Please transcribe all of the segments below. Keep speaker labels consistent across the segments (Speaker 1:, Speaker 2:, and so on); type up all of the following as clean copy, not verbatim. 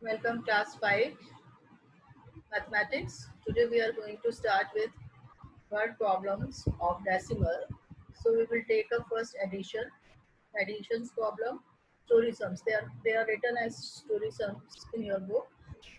Speaker 1: Welcome class 5 mathematics. Today we are going to start with word problems of decimal. So we will take a first additions problem, story sums. They are written as story sums in your book.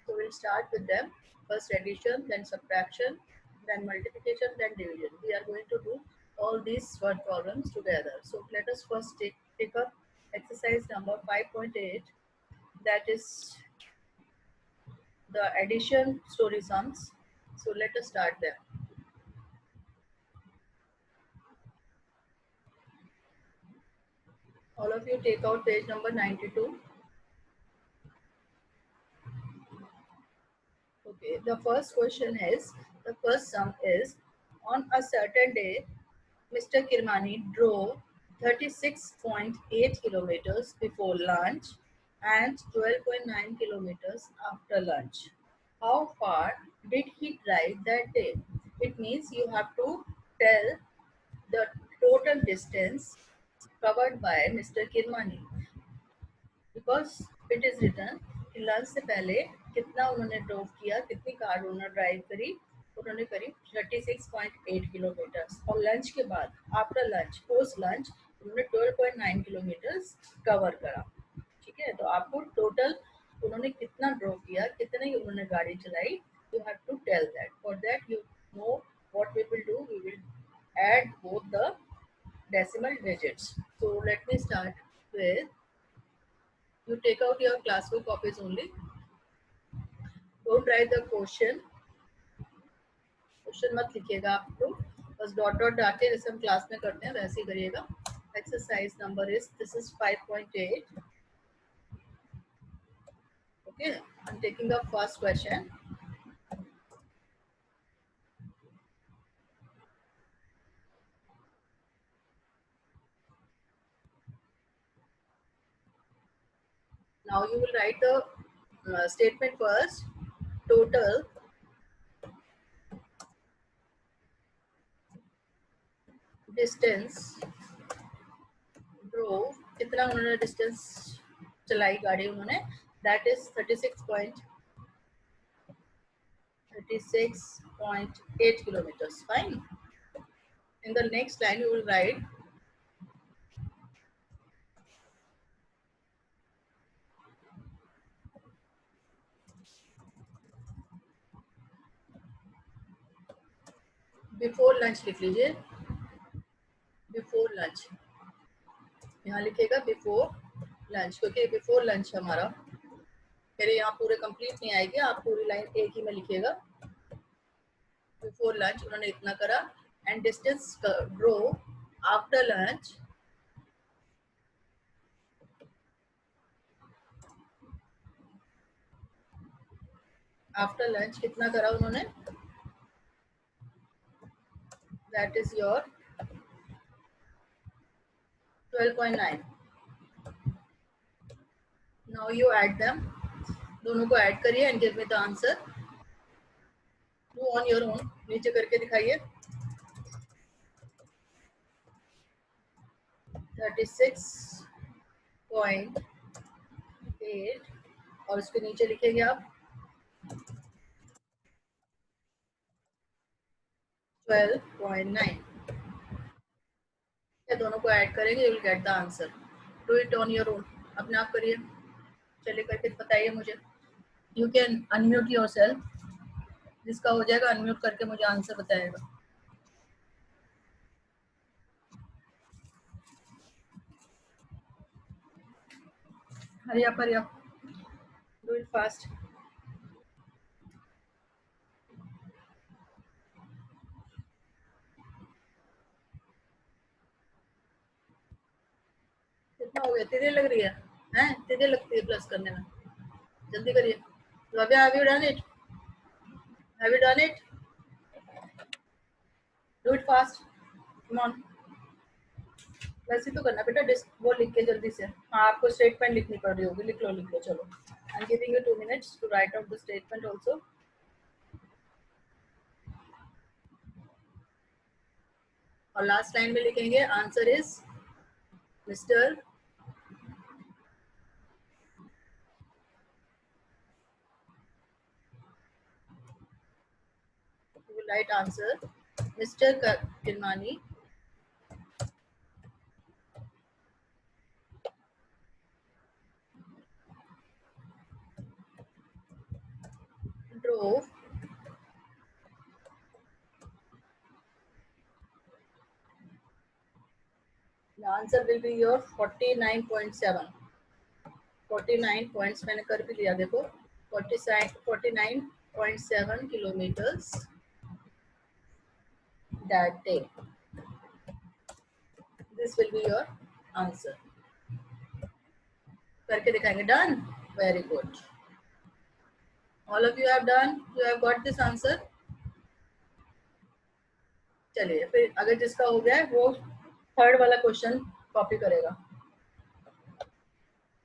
Speaker 1: So we'll start with them. First addition, then subtraction, then multiplication, then division. We are going to do all these word problems together. So let us first take up exercise number 5.8, that is the addition story sums. So let us start there. All of you take out page number 92. Okay, the first sum is, on a certain day, Mr. Kirmani drove 36.8 kilometers before lunch and 12.9 kilometers after lunch. How far did he drive that day? It means you have to tell the total distance covered by Mr. Kirmani, because it is written कि lunch से पहले कितना उन्होंने drive किया, कितनी car उन्होंने drive करी, उन्होंने करी 36.8 किलोमीटर्स, और लंच के बाद आफ्टर लंच पोस्ट लंच उन्होंने 12.9 किलोमीटर्स कवर करा। ठीक है, तो आपको टोटल उन्होंने कितना ड्राइव किया, कितनी उन्होंने गाड़ी चलाई, you have to tell that. For that you know what we will do, we will add both the decimal digits. So let me start with, you take out your classwork copies only. Don't write the question मत लिखिएगा, आप लोग बस dot dot डाटे जैसे हम class में करते हैं वैसे ही करिएगा। Exercise number is, this is 5.8. Okay, I am taking the first question. Now you will write the statement first. Total distance drove, कितना उन्होंने डिस्टेंस चलाई गाड़ी उन्होंने, that is 36.8 kilometers. Fine. In the next line you will write before lunch, लिख लीजिए before lunch, यहाँ लिखेगा before lunch, क्योंकि बिफोर लंच हमारा, मेरे यहाँ पूरे कंप्लीट नहीं आएगी, आप पूरी लाइन एक ही में लिखिएगा। बिफोर लंच उन्होंने इतना करा, and distance drove after lunch, after lunch कितना करा उन्होंने, that is your 12.9. Now you add them, दोनों को ऐड करिए and give me the answer. Do on your own, नीचे करके दिखाइए। 36.8 और उसके नीचे लिखेंगे आप 12.9। दोनों को ऐड करेंगे, you will get the answer. Do it on your own, अपने आप करिए, चलिए करके बताइए मुझे। You can unmute your self, जिसका हो जाएगा अनम्यूट करके मुझे आंसर बताएगा। Hurry up, do it fast. कितना हो गया, तेरे लग रही है, हैं तेरे लगती है प्लस करने में, जल्दी करिए। रव्या, have you done it? Have you done it? Do it fast, come on. वैसे तो करना बेटा, वो लिख के जल्दी से। हाँ, आपको स्टेटमेंट लिखनी पड़ रही होगी, लिख लो चलो। I am giving you 2 minutes to write out the statement also. और लास्ट लाइन में लिखेंगे answer is mister will write answer. Mr. Kirmani drove the answer will be your 49.7. 49 points मैंने कर भी दिया देखो 49.7 kilometers that day. This will be your answer. करके दिखाएंगे. Done. Very good. All of you have done. You have got this answer. चलिए फिर अगर जिसका हो गया है वो थर्ड वाला क्वेश्चन कॉपी करेगा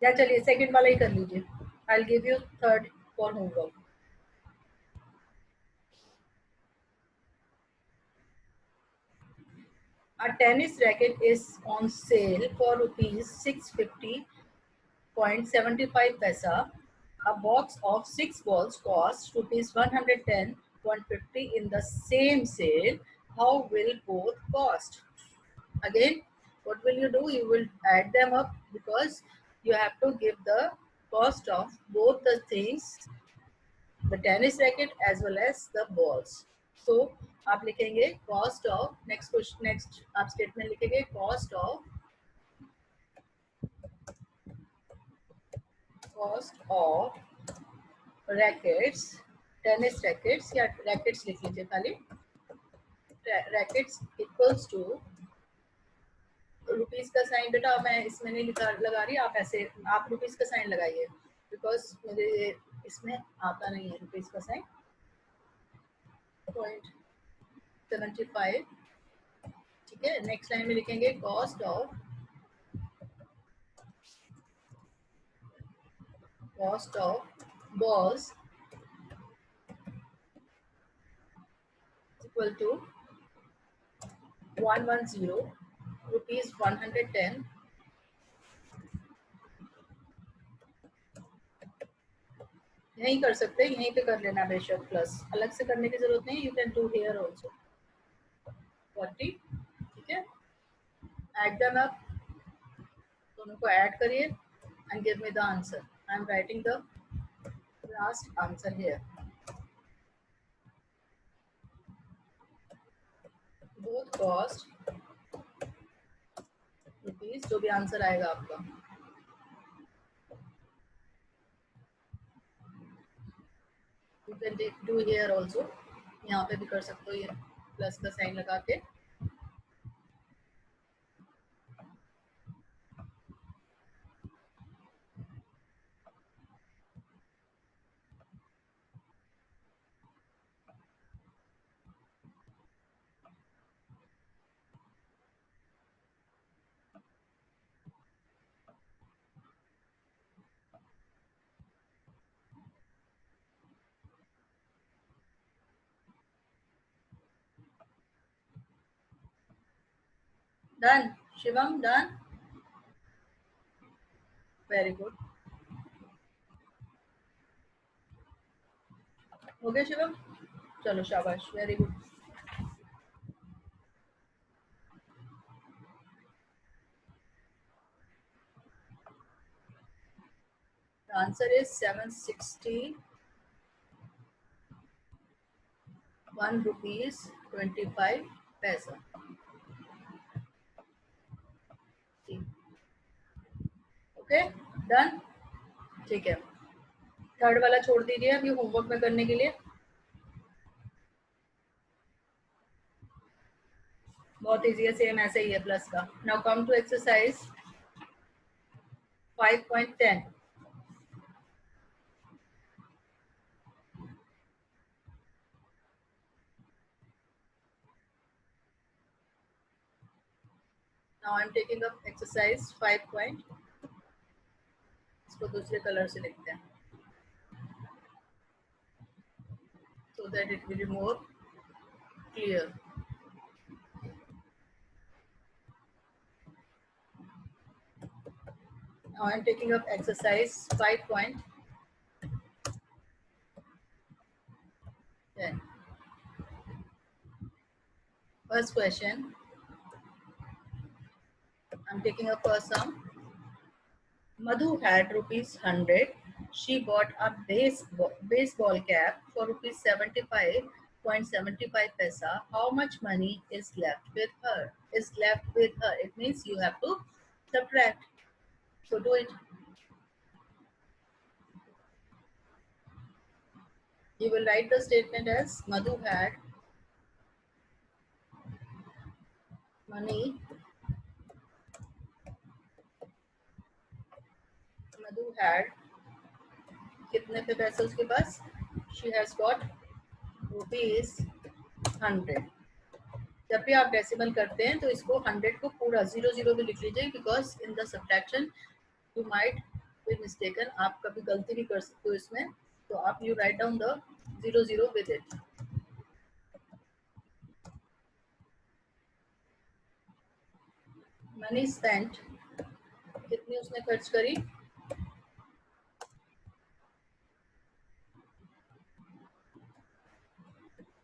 Speaker 1: या चलिए सेकंड वाला ही कर लीजिए. I will give you third for homework. A tennis racket is on sale for rupees 650.75 paisa. A box of 6 balls costs rupees 110.50 in the same sale. How will both cost? Again, what will you do? You will add them up because you have to give the cost of both the things, the tennis racket as well as the balls. So आप लिखेंगे cost of next आप statement लिखेंगे cost of rackets, tennis rackets या rackets लिख लीजिए खाली. Rackets equals to rupees का sign. बेटा मैं इसमें नहीं लगा रही, आप ऐसे आप रुपीस का साइन लगाइए बिकॉज मेरे इसमें आता नहीं है रुपीस का साइन. 0.75. ठीक है. नेक्स्ट लाइन में लिखेंगे cost of balls equal to 110 rupees 110. यहीं कर सकते हैं, यहीं पे कर लेना बेशक, प्लस अलग से करने की जरूरत नहीं. You can do here also 40. ठीक है. ऐड देम अप, दोनों को ऐड करिए and give me the answer. I am writing the last answer here. Both cost rupees, जो भी आंसर आएगा आपका. You can do here also, यहाँ पे भी कर सकते हो ये प्लस का साइन लगा के. Done. Shivam done. Very good. हो गया शिवम? चलो शाबाश, very good. The answer is 761 rupees 25 paisa. Okay done. ठीक है. थर्ड वाला छोड़ दीजिए अभी होमवर्क में करने के लिए. बहुत इजी है, सेम ऐसे ही है प्लस का. Now come to exercise 5.10. Now I am taking up exercise 5 point. इसको दूसरे कलर से लिखते हैं so that it will be more clear. Now I am taking up exercise 5.10. First question, I'm taking a first sum. Madhu had rupees 100. She bought a baseball cap for rupees 75.75 paisa. How much money is left with her? Is left with her. It means you have to subtract. So do it. You will write the statement as Madhu had money. Madhu had कितने पे पैसे उसके पास? She has got rupees 100. जब भी आप decimal करते हैं तो इसको 100 को पूरा 00 भी लिख लीजिए because in the subtraction you might be mistaken. आप कभी गलती भी कर सकते हो इसमें, तो आप you write down the 00 with it. Money spent, कितनी उसने खर्च करी?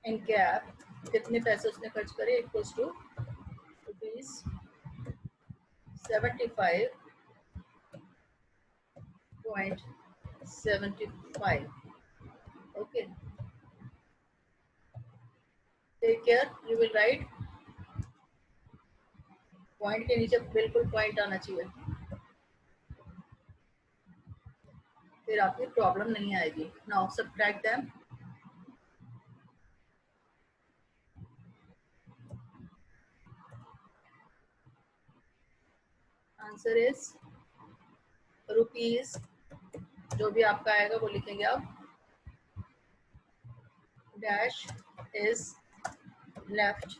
Speaker 1: इन कैप, कितने पैसे उसने खर्च करे? Equals to rupees 75.75. Okay, take care. You will write, point के नीचे बिल्कुल पॉइंट आना चाहिए, फिर आपकी प्रॉब्लम नहीं आएगी. Now subtract them. Answer is rupees, जो भी आपका आएगा वो लिखेंगे आप. डैश इज लेफ्ट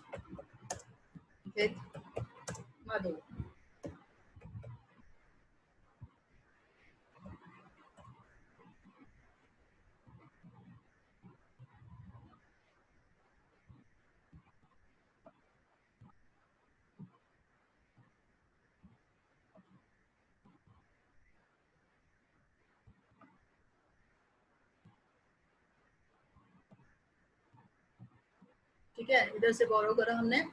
Speaker 1: विद मधु. ठीक है, इधर से बोरो करा हमने.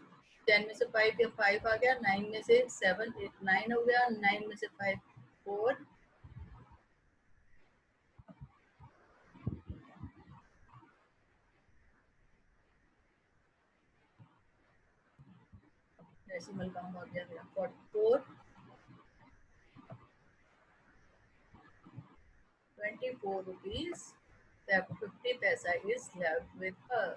Speaker 1: 10 में से 5 या 5 आ गया, 9 में से 7 8 9 हो गया, 9 में से 5 4, डेसिमल काम हो गया 44, 24 rupees 50 paisa is left with her.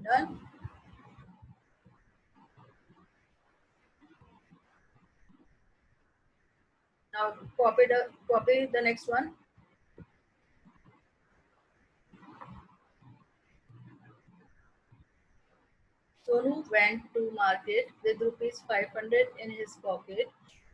Speaker 1: Done. Now copy the next one. Sonu went to market with rupees 500 in his pocket.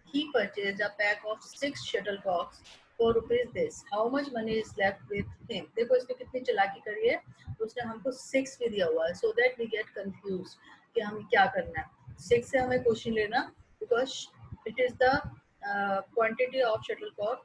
Speaker 1: He purchased a pack of 6 shuttlecocks for rupees this. How much money is left with him? देखो इसने कितनी चालाकी करी है. उसने हमको 6 भी दिया हुआ है, so that we get confused कि हमें क्या करना है. 6 से हमें क्वेश्चन लेना because it is the quantity of shuttlecock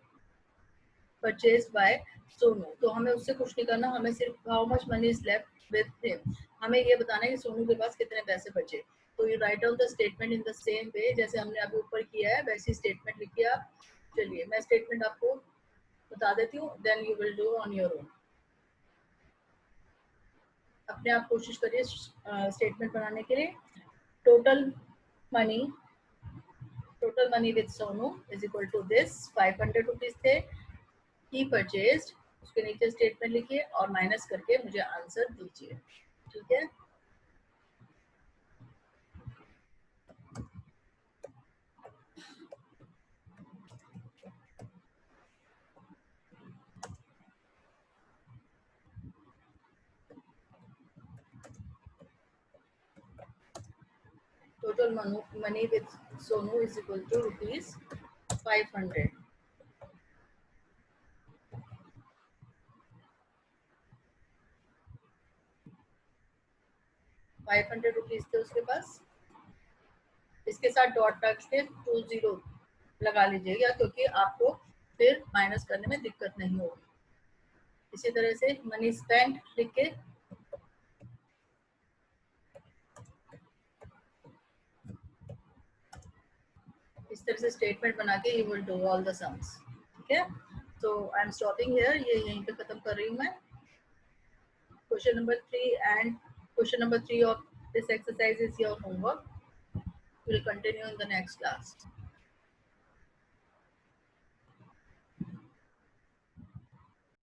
Speaker 1: purchased by Sonu. तो हमें उससे कुछ नहीं करना, हमें सिर्फ how much money is left with him, हमें ये बताना है कि सोनू के पास कितने पैसे बचे. तो you write down the statement in the same way जैसे हमने अभी ऊपर किया है, वैसी स्टेटमेंट लिखिए आप. चलिए मैं स्टेटमेंट आपको बता देती हूँ, then you will do on your own. अपने आप कोशिश करिए स्टेटमेंट बनाने के लिए. Total money with Sonu is equal to this. 500 rupees थे. ही परचेज्ड, उसके नीचे स्टेटमेंट लिखिए और माइनस करके मुझे आंसर दीजिए. ठीक है. Total money with Sonu is equal to rupees 500. 500 rupees थे उसके पास. इसके साथ डॉट टैक्स के 20 लगा लीजिएगा क्योंकि आपको फिर माइनस करने में दिक्कत नहीं होगी. इसी तरह से मनी स्पेंट लिख के इस तरह से स्टेटमेंट बना के you will do all the sums. ठीक है, सो आई एम स्टॉपिंग हियर. ये यहीं पे खत्म कर रही हूँ मैं. Question number 3 and question number 3 of this exercise is your homework. We will continue in the next class.